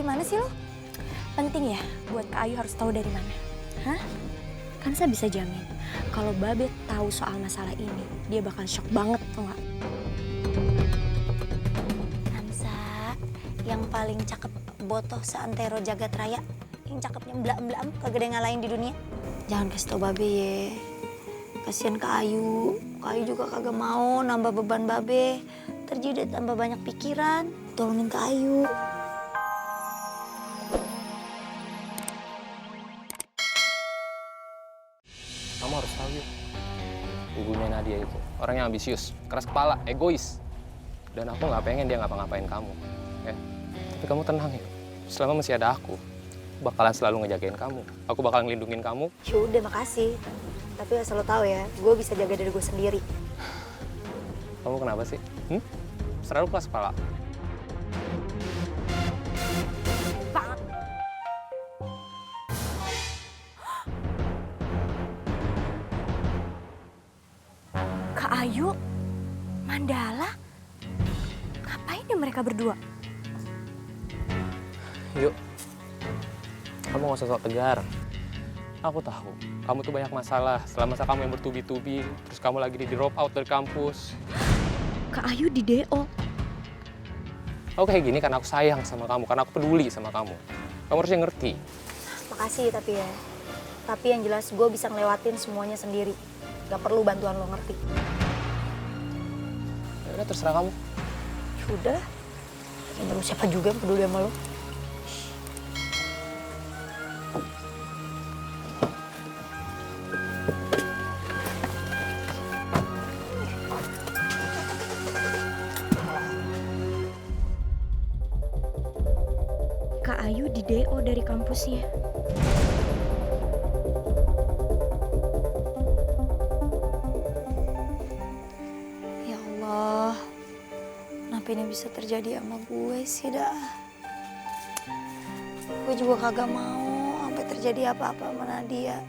dari mana sih lo? Penting ya buat Kak Ayu harus tahu dari mana? Hah? Kansa bisa jamin kalau Babe tahu soal masalah ini, dia bakal shock banget, tau nggak? Kansa, yang paling cakep botoh seantero jagat raya, yang cakepnya mbak-mbak kagak ada yang ngalahin di dunia. Jangan kasih tau Babe ye. Kasian Kak Ayu. Kak Ayu juga kagak mau nambah beban Babe. Terjadi tambah banyak pikiran. Tolongin Kak Ayu. Kamu harus tahu yuk, ibunya Nadia itu orang yang ambisius, keras kepala, egois. Dan aku nggak pengen dia ngapa-ngapain kamu, ya. Tapi kamu tenang ya, selama masih ada aku bakalan selalu ngejagain kamu. Aku bakalan ngelindungin kamu. Yaudah, makasih. Tapi asal lo tahu ya, gue bisa jaga diri gue sendiri. Kamu kenapa sih? Selalu keras kepala. Kak Ayu, Mandala, ngapain ya mereka berdua? Yuk, kamu nggak usah sok tegar. Aku tahu, kamu tuh banyak masalah. Setelah masa kamu yang bertubi-tubi, terus kamu lagi di drop out dari kampus. Kak Ayu di DO. Aku kayak gini karena aku sayang sama kamu, karena aku peduli sama kamu. Kamu harusnya ngerti. Makasih tapi ya. Tapi yang jelas gue bisa ngelewatin semuanya sendiri. Gak perlu bantuan lo, ngerti? Ya udah, terserah kamu. Sudah. Kayaknya lu siapa juga yang peduli sama lo. Kak Ayu di DO dari kampusnya. Ya Allah, kenapa ini bisa terjadi sama gue sih dah? Gue juga kagak mau sampai terjadi apa-apa sama Nadia.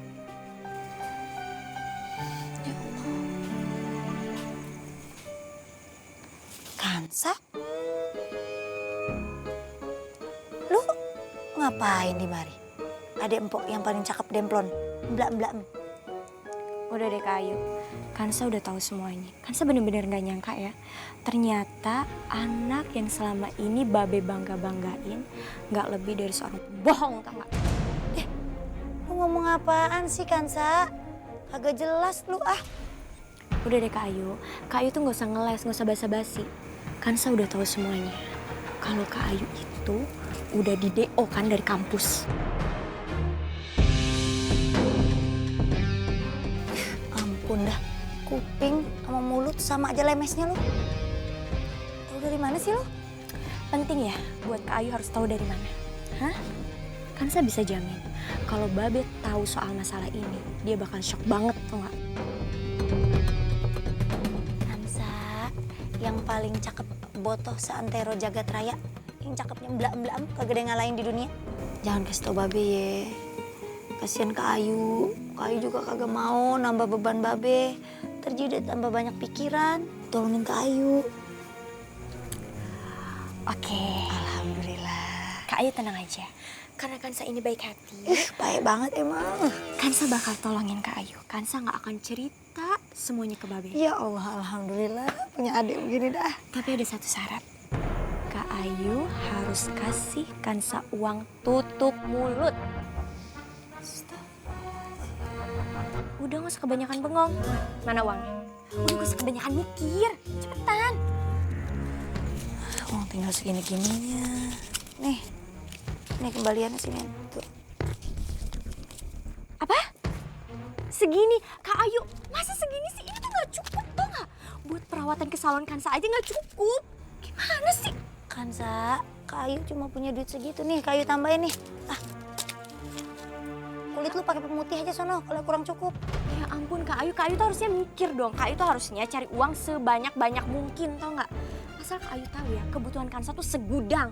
Ya Allah. Kansa? Lu ngapain di mari? Ada empok yang paling cakep demplon. Mbak-mbak. Udah deh Kak Ayu. Kansa udah tahu semuanya. Kansa bener-bener gak nyangka ya. Ternyata anak yang selama ini Babe bangga-banggain gak lebih dari seorang bohong, tau gak? Lu ngomong apaan sih Kansa? Kagak jelas lu ah. Udah deh Kak Ayu. Kak Ayu tuh gak usah ngeles, gak usah basa-basi. Kansa udah tahu semuanya. Kalau Kak Ayu itu udah di DO kan dari kampus. Ampun dah, kuping sama mulut sama aja lemesnya lu. Tahu dari mana sih lu? Penting ya buat Kak Ayu harus tahu dari mana. Hah? Kansa bisa jamin kalau Babe tahu soal masalah ini, dia bakal shock banget, tau gak? Kansa, yang paling cakep botoh seantero jagat raya, yang cakepnya mbak-mbak kagak ada yang ngalahin di dunia. Jangan kasih tau Babe ye. Kasian Kak Ayu. Kak Ayu juga kagak mau nambah beban Babe. Terjadi tambah banyak pikiran. Tolongin Kak Ayu. Oke. Alhamdulillah. Kak Ayu tenang aja. Karena Kansa ini baik hati. Baik banget emang. Kansa bakal tolongin Kak Ayu. Kansa gak akan cerita semuanya ke Babe. Ya Allah, alhamdulillah punya adik begini dah. Tapi ada satu syarat. Kak Ayu harus kasih Kansa uang tutup mulut. Udah gak usah kebanyakan bengong. Mana uangnya? Udah gak usah kebanyakan mikir. Cepetan. Uang tinggal segini-gininya. Nih. Nih kembaliannya sini. Tuh. Apa? Segini? Kak Ayu, masa segini sih? Ini tuh gak cukup tuh gak? Buat perawatan ke salon Kansa aja gak cukup. Gimana sih? Kansa, Kak Ayu cuma punya duit segitu nih. Kak Ayu tambahin nih. Ah. Kulit lu pakai pemutih aja sono kalau kurang cukup. Ya ampun Kak Ayu tuh harusnya mikir dong. Kak Ayu tuh harusnya cari uang sebanyak-banyak mungkin, tau nggak? Asal Kak Ayu tahu ya, kebutuhan Kansa tuh segudang.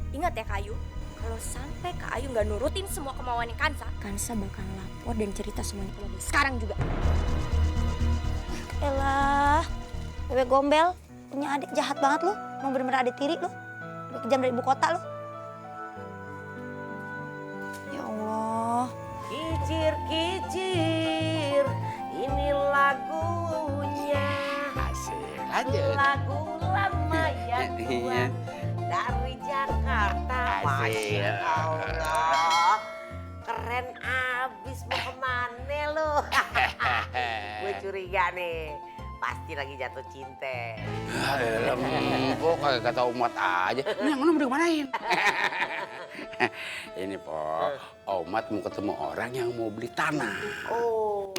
Ingat ya Kak Ayu, kalau sampai Kak Ayu nggak nurutin semua kemauannya Kansa bakal lapor dan cerita semuanya ke Babe. Sekarang juga. Elah, bebek gombel, punya adik jahat banget lu. Mau bener-bener adik tiri lu. Lebih kejam dari ibu kota lu. Kicir, ini lagunya. Asik aja. Lagu lama yang tua dari Jakarta. Asik. Masya Allah. Keren abis, mau kemana lo? Gue curiga nih, pasti lagi jatuh cinta. Kok kagak kata umat aja. Ini yang udah kemanain? Ini Po, Omat mau ketemu orang yang mau beli tanah. Oh.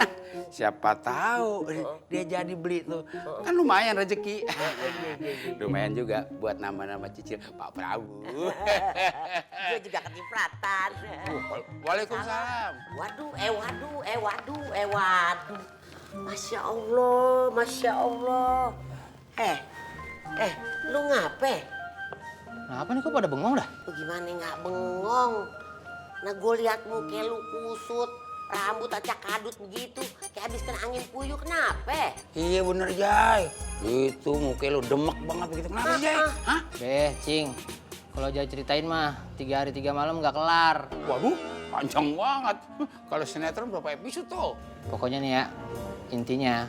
Siapa tahu dia jadi beli tuh. Kan lumayan rezeki. Lumayan juga buat nama-nama cicil Pak Prabu. Gue juga kecipratan. Waalaikumsalam. Waduh. Masya Allah, Masya Allah. Lu ngape? Kenapa nih kok pada bengong dah? Gimana nggak bengong? Nah gue liat muka lu kusut, rambut acak kadut begitu, kayak habis kena angin puyuh, kenapa? Iya bener Jay. Itu muka lu demek banget begitu. Kenapa Jay? Hah? Beh, Cing. Kalau Jai ceritain mah 3 hari 3 malam nggak kelar. Waduh, panjang banget. Kalau sinetron berapa episode tuh? Pokoknya nih ya, intinya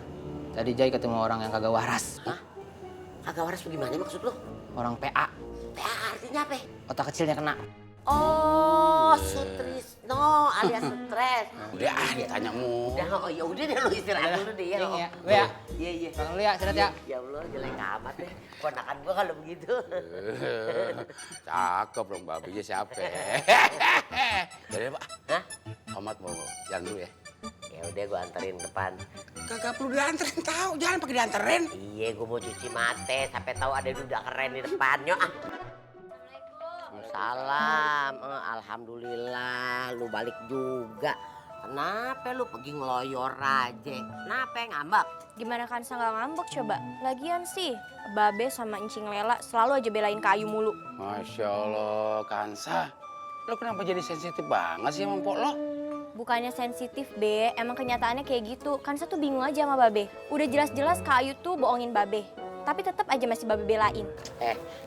tadi Jai ketemu orang yang kagak waras. Hah? Kagak waras bagaimana maksud lu? Orang PA, PA artinya apa? otak kecilnya kena. Oh, Sutrisno alias stres. Udah ditanya mu. Udah, oh ya udah deh lu istirahat dulu deh ya. Cing ya, gue ya. Iya. Bang lu ya, istirahat ya. Ya Allah, jelek amat deh. Ponakan gua kalau begitu. Cakep dong babinya siapa? Jadi Pak, Hah? Omat mau jalan dulu ya. Ya udah gua anterin ke depan. Kagak perlu dianterin tahu, jangan pakai dianterin. Iya, gua mau cuci mata sampai tahu ada duda keren di depannya. Salam, alhamdulillah lu balik juga. Kenapa lu pergi ngeloyor aja? Kenapa ngambek? Gimana Kansa nggak ngambek coba? Lagian sih, Babe sama Encing Lela selalu aja belain kayu mulu. Masya Allah, Kansa. Lo kenapa jadi sensitif banget sih sama mpok lo? Bukannya sensitif, Be. Emang kenyataannya kayak gitu. Kansa tuh bingung aja sama Babe. Udah jelas-jelas kayu tuh bohongin Babe. Tapi tetap aja masih Babe belain.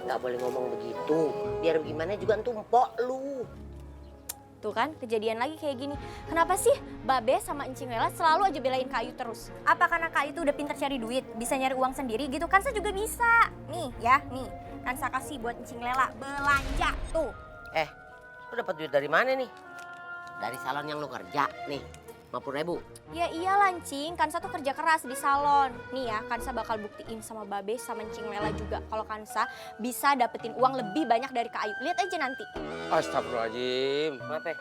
Nggak boleh ngomong begitu. Biar gimana juga entu mpok lu. Tuh kan, kejadian lagi kayak gini. Kenapa sih Babe sama Encing Lela selalu aja belain kayu terus? Apa karena kayu tuh udah pintar cari duit, bisa nyari uang sendiri gitu? Kansa juga bisa. Nih ya, nih. Kansa kasih buat Encing Lela belanja tuh. Lu dapat duit dari mana nih? Dari salon yang lu kerja nih. 50.000. Ya iya Lancing, Kansa tuh kerja keras di salon. Nih ya, Kansa bakal buktiin sama Babe sama Encing Lela juga kalau Kansa bisa dapetin uang lebih banyak dari Kak Ayu. Lihat aja nanti. Astagfirullahaladzim. Kenapa?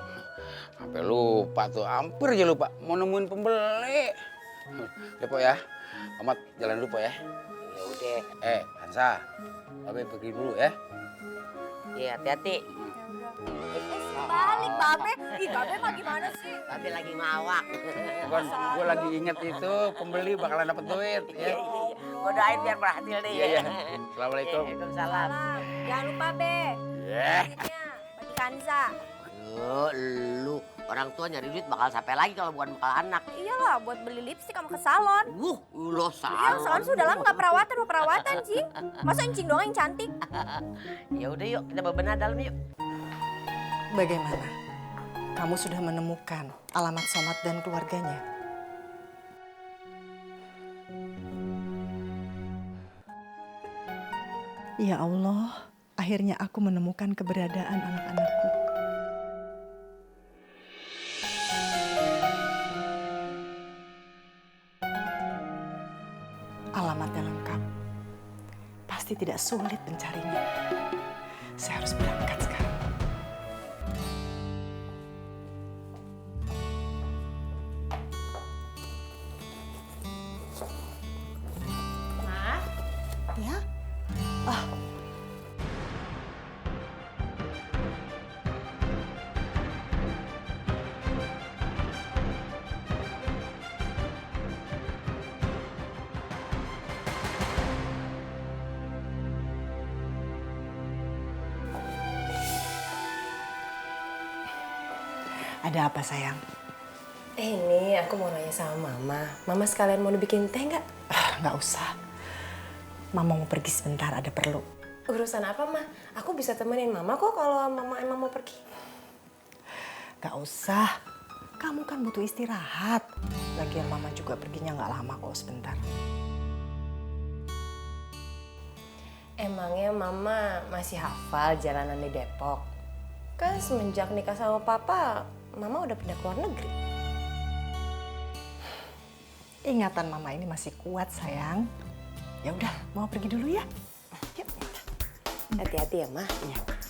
Sampai lupa tuh, hampir aja lupa. Mau nemuin pembeli. Ya Po ya, Omat jalan dulu Po ya. Ya udah. Kansa, Babe pergi dulu ya. Iya, hati-hati. Balik Babe, ih Babe mah gimana sih? Babe lagi ngawak. Gue lagi inget itu pembeli bakalan dapet duit ya. Gua doain biar berhasil deh ya. Iya. Assalamualaikum. Waalaikumsalam. Jangan lupa Be, Ya. duitnya bagi Kansa. Aduh, lu orang tua nyari duit bakal sampai lagi kalau bukan bakal anak. Iyalah, buat beli lipstik sama ke salon. Lo Iya, salah. salon sudah lama nggak perawatan, mau perawatan sih. Masa Encing doang yang cantik? Ya udah yuk, kita bebenah dalam yuk. Bagaimana? Kamu sudah menemukan alamat Somad dan keluarganya? Ya Allah, akhirnya aku menemukan keberadaan anak-anakku. Alamatnya lengkap. Pasti tidak sulit mencarinya. Saya harus berangkat sekarang. Ya? Ada apa sayang? Ini aku mau nanya sama Mama. Mama sekalian mau dibikin teh nggak? Nggak usah. Mama mau pergi sebentar, ada perlu. Urusan apa, Ma? Aku bisa temenin Mama kok kalau Mama emang mau pergi. Nggak usah. Kamu kan butuh istirahat. Lagian mama juga perginya nggak lama kok, sebentar. Emangnya mama masih hafal jalanan di Depok? Kan semenjak nikah sama papa, mama udah pindah ke luar negeri. Ingatan mama ini masih kuat, sayang. Ya udah, mau pergi dulu ya? Yuk. Hati-hati ya, Ma. Iya.